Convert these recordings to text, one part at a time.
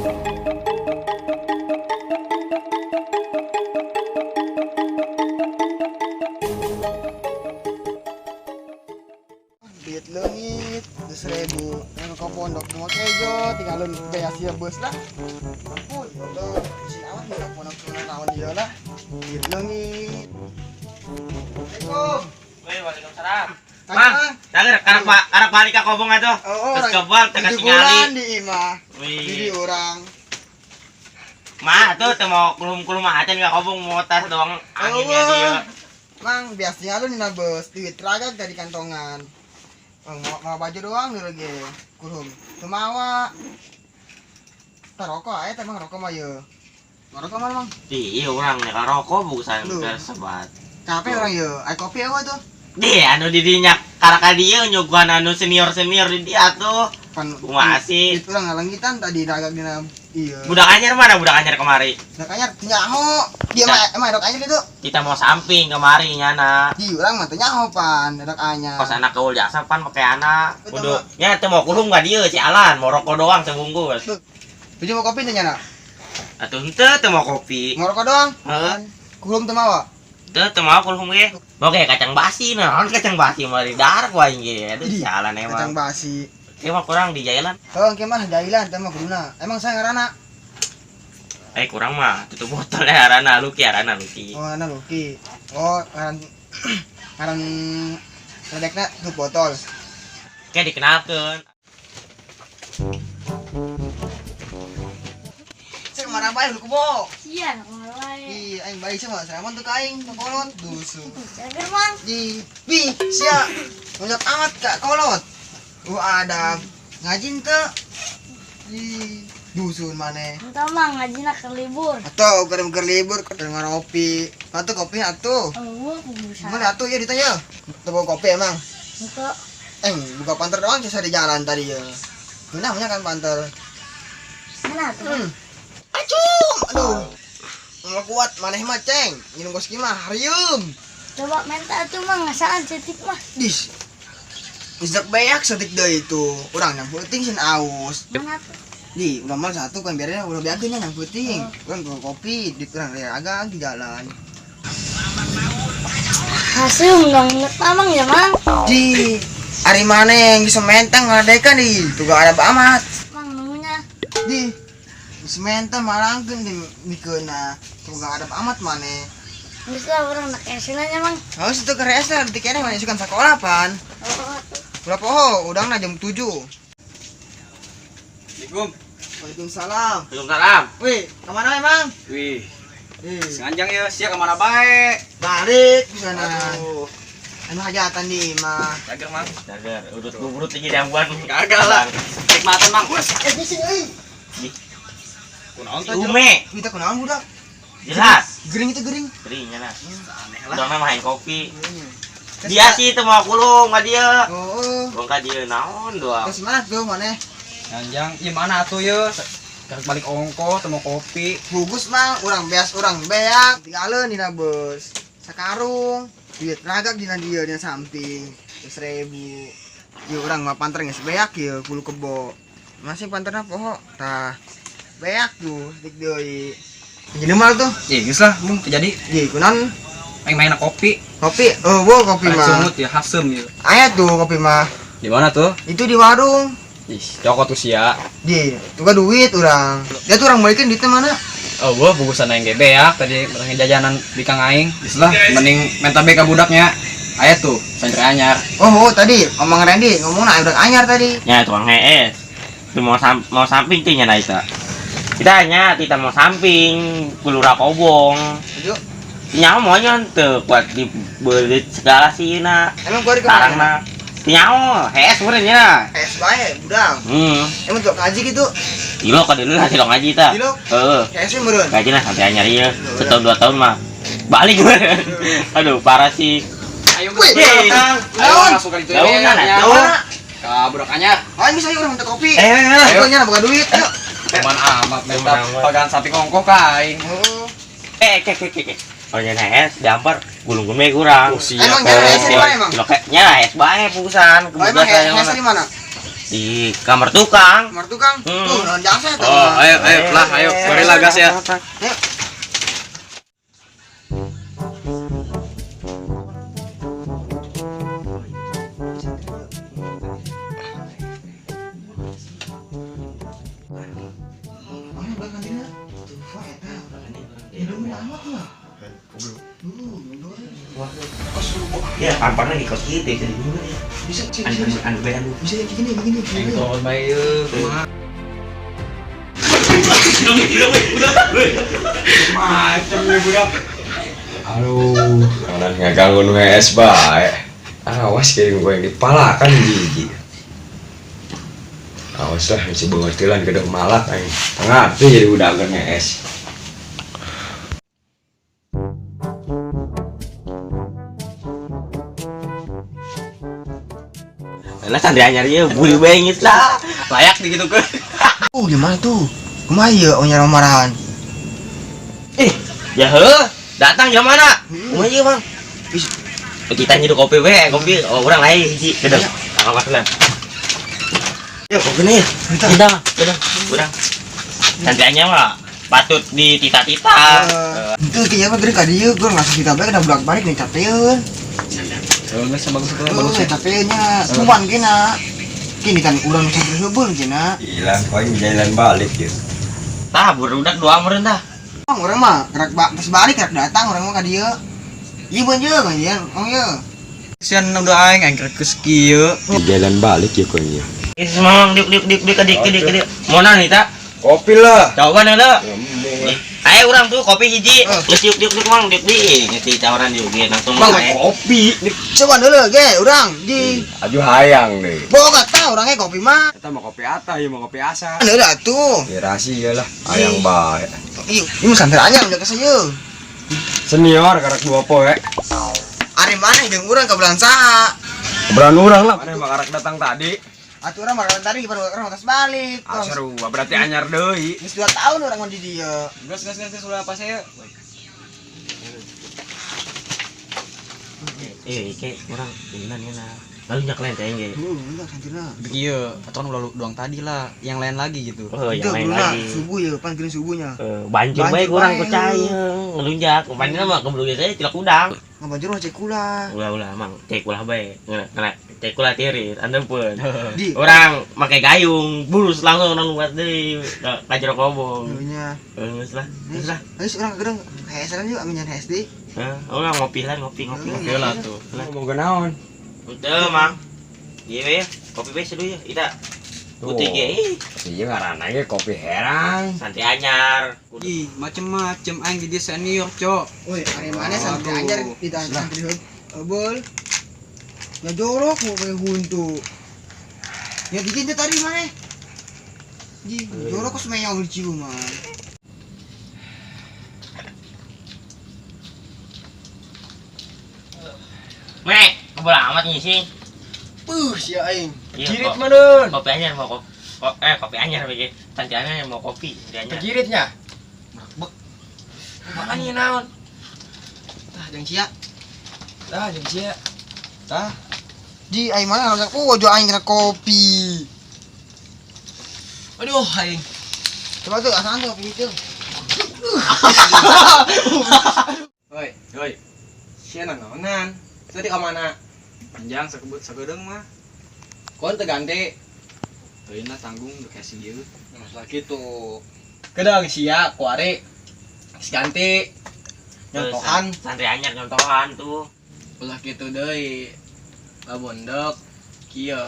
Duit leungit 2.000 yang ke pondok mau kejo tinggalin beasnya bos lah. Ampun Allah sini awan bisa pondok lawan dia lah. Duit leungit. Assalamualaikum. Waalaikumsalam. Mang, karek balik ka kobong atuh. Terus kebal teh katingali. Di imah. Di orang. Mah atuh teh mau kulum-kulum acan ka kobong mau tas doang anginnya dia. Mang, biasanya lu nina bos, duit ragak dari kantongan. Mau baju doang nih lagi, kulum. Temawa. Rokok aja, emang rokok mah ya. Rokok mana mang? Iya orang nya rokok bukan tersebat. Capek orang ya, air kopi apa tuh? Deh anu di dinya karaka dia nyuguhan anu senior-senior di dia tuh. Masih. Itu orang ngalangitan tadi ragak dina iya. Budak anyar mana budak anyar kemari? Budak anyar nyaho. Dia mah emang dok anyar itu. Kita mau samping kemari nyana. Di orang mah teu nyaho pan dok anyar. Pas anak keul jasa pan pakai anak. Kudu nya teu mau kulum ka dieu si Alan, mau rokok doang sebungkus. Tuju mau kopi teh nyana? Atuh henteu teu mau kopi. Mau rokok doang? Heeh. Kulum teu mawa. Teu mau kulum ge. Oke kacang basi naon kacang basi mah di darat wae ge. Aduh si Alan emang. Kacang basi. Ieu mah kurang di jailan. Oh, engke mah jailan teh mah kuduna. Emang saya ngaranna? Kurang mah tutup botol ya arana Luki. Oh, anak Luki. Oh, ngaran ledekna tutup botol. Oke dikenalkeun. Saya marah bae lu kubo. Iya, mulai. Ih, aing bae sama salaman tuh ka aing kolot dusu. Jager, Mang. Bi, sia. Ngajak amat Kak kolot. Ada ngajin teu. Ih, dusun maneh. Entah, Mang, ngajina ke libur. Atuh keur libur keur ngopi. Atuh kopi atuh. Oh, bisa. Mana atuh ya ditanya. Teu bawa kopi emang. Untuk Buka panter doang bisa di jalan tadi ya. Namanya kan panter. mana tuh? Aduh. Nggak kuat maneh mah ceng. Minum koski mah harium. Coba minta tuh, Mang, ngasaan setik mah. Dis. Isdak beak setik deui itu. Urang yang penting sin aus. Mana tuh? Di, udah mal satu kan biarnya udah beakeun yang penting. Urang bawa kopi di urang agak di jalan. Hasil dong, Mang ya, Mang. Di hari mana yang bisa menteng ngadekan di tuga ada amat. Mang nunggunya. Di sementeng malangkeun di mikeuna tuga ada amat maneh. Bisa orang nak esenanya, Mang. Harus itu keresa di kene mana sukan sekolah pan. Oh, tuh. Udah poho, udah jam 7. Assalamualaikum. Waalaikumsalam. Waalaikumsalam. Wih, kemana emang? Wih, Senganjang ya sia kemana bae? balik di sana. Aduh. Anu hajatan di imah. Jager, Mang. Jager, urut tinggi dambuan. Kagak lah. Nikmatan, Mang. Di sini euy. Kunaon Si Ume, Kita kunaon budak? jelas. Gering itu gering. Keringnya nah. Aneh lah. Udah mah main kopi. Dia sih teu mau kulung ka dia. Oh. Bong ka dia naon doang. Terus mana tuh mana? Anjang, gimana atuh ye? Karek balik ongko, temu kopi. Bugus mah urang beas urang beak. Tinggalin dina bos. Sakarung. Duit ragak dina dia dina samping. 1.000. Ieu urang mah panter geus beak ieu kulu kebo. Masih panterna poho. Tah. Beak tuh dik deui. Jadi mal tuh. Iya, geus lah, Bung. Jadi Di kunaon? aing main kopi. Kopi. Oh, wo kopi Paling mah. sumut ya, hasem ya. Aya tuh kopi mah. Di mana tuh? Itu di warung. Ih, joko tuh sia. Di, tuh duit urang. Dia tuh orang balikin duitnya mana? Oh, gua bungkusan aing gebe ya. Tadi barang jajanan di Kang Aing. Geus lah, mending minta beka budaknya. Aya tuh, santri anyar. Oh, tadi omong Randy ngomongna udah anyar tadi. Ya tukang hees. Itu mau samping teh nya eta. Kita hanya kita mau samping kulura kobong. Yuk. Nyawa mau teu kuat dibeulit segala sieuna. Emang gua di Sarangna. Nyawa hees meureun nya. Es bae, budang. Emang tuh ngaji gitu. Kilo ka dieu lah silong ngaji tah. Kilo? Heeh. Esnya meureun. Gaji lah sampai anyar ieu. Setahun 2 tahun mah. Balik gue. Aduh parah sih. Ayo, Wih, Kang. Ayo naon? masuk ka ditu Naon, ya. naon? Ka budak anyar. Oh, ini saya orang minta kopi. Ayo. Ayo nya buka duit. Ayo. Cuman amat minta Aman. pagan sapi ongko ka aing. Oh. Ke. Oh nya hees diampar gulung-gulung we kurang. Oh, siap. Emang nyara esnya di mana emang? Kilo nya hees bae pugusan. Oh, emang esnya di mana? Di kamar tukang. Kamar tukang. Hmm. Tuh, non jasa tuh. Oh, ayo lah, ayo. Mari lah gas ya. Ayo. Mana belakang dia? Tuh, wah, eta. Hidung lama tuh. Ya, pampar lagi kos gitu ya. Bisa, Anu bisa begini. Aing turun bae yeuh, kumaha? Macam nih budak. Aduh, orang ngaganggu nu es bae. Awas kirim gue yang dipalakan gigi. Awas lah, si bengetilan gedeng malak aing. Tengah tuh jadi udah agak es. Lah santri anyar ya, buli bengit lah. Layak di gitu ke. Gimana tuh? Kumaha ieu onyar marahan? Ya datang jam mana? Kumaha ieu, Bang? Kita nyeduh kopi we, kopi orang lain hiji. Gedeng. Apa lah. Ya kopi nih. Kita mah, gedeng. Santri anyar mah patut ditita-tita. Itu kayaknya mah gede ka dieu, gua ngasih kita bae kena bolak-balik nih capeun. Bagus bagus Bagus ya capeknya, cuman kena. Kini kan ulang sampai heubeul kena. Hilang paling jalan balik ya. Tah burudak doang meureun tah. Orang mah gerak terus balik gerak datang orang mah ka dieu. Ieu beun jeung nya, ieu. Sian udah aing keus kieu. Jalan balik ya kayaknya. Semang dik adik. Mona nih tak? Kopi lah. Coba nih lo. Ayo orang tuh kopi hiji. Geus diuk mang diuk di. Ngisi cawaran diuk ge langsung Bang ae. kopi. Coba dulu ge urang di. Aju hayang deh. Boga tah orangnya kopi mah. Kita mau kopi ata, ya mau kopi asa. Ada atuh. Ya rahasia lah. Hayang bae. Ieu mah santri anyar jaga sayeu. Senior karak dua poe. Ari mana jeung urang ka bulan saha? Keberan orang lah. Mana makarak datang tadi. Atuh urang mah tadi baru urang tos balik. Ah seru, berarti anyar deui. Geus 2 tahun urang mah di dieu. Gas ulah apa saya? Kayak orang ini na. Lalu nyak lain teh ge. Enggak santrina. Kieu, aturan ulah doang tadi lah, yang lain lagi gitu. Oh, Itu yang lain guna lagi. subuh ya, panggilin subuhnya. Banjir bae kurang percaya. Ngelunjak, panjina mah kebelu saya cilak udang. Ngabanjur mah cek kula. Ulah mang, cek ulah bae. Ngena cek ulah tiris, anda pun. Di Orang make gayung, bulus langsung nang buat deui ka jero kobong. nya. Geus lah. Ayo urang gedeng HSN yuk aminyan HD. Orang ngopi lah, ngopi. Oke lah tuh. Ngomong kenaon? Udah, Mang. Iya ya, kopi be seduh ya. Ida. Putih ge. Iya ngaranna ge kopi herang. Santai anyar. Ih, macem-macem aing jadi senior, Cok. Woi, ari mana santri anyar di santri heubeul. Ya jorok mau kayak huntu. Ya bikin teh tadi mana? Ji, jorok kok semenyong di ciuman. Mek, kebola amat nyising. Si aing. Jirit mah Dun. Kopi anyar mau kopi anyar begini. Santai anyar mau kopi, santai anyar. Jiritnya. Makanya naon? Tah jeung sia. Tah jeung sia. Tah. Ji aing mana ngajak jo aing kena kopi. Aduh, aing. Coba tuh asan tuh kopi itu. Woi. Sia naonan. Tadi ka mana? Panjang sakebut sagedeng mah. Kon teu ganti. Teuina tanggung udah kasih ieu. Masalah kitu. Kedang sia kuare. Geus ganti. Nyontohan. Santai anyar nyontohan tuh. Ulah kitu deui. Labondok kieu.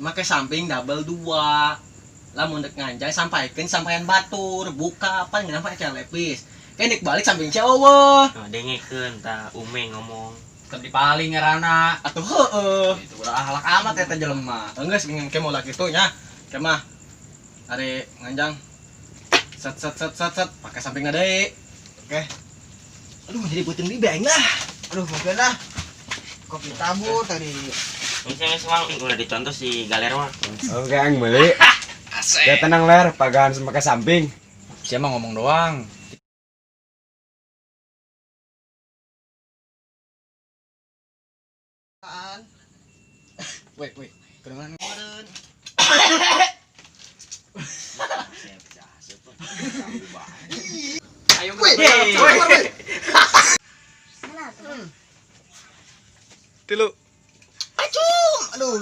Make samping double 2. Lamun dek nganjay sampaikeun sampaian batur, buka apa ngeunah pakai lepis. Kenik balik samping cia eueuh. Dengekeun tah umeng ngomong. Teu dipaling ngaranna. Atuh heueuh. Itu udah halak amat eta jelema. Enggeus ngen ke mola kitu nya. Ke mah. Ari nganjang. Set pakai samping deui. Oke. Aduh jadi beuteung di beng lah. Aduh, mungkin lah. Kopi tabur tadi. Misalnya semang udah dicontoh si galer mah. Oke, aing meuli. Ya tenang ler, pagan make samping. Sia mah ngomong doang. Weh, kedengeran kemarin. Ayo, Wih, weh. Mana tuh? Dulu. Acung, aduh.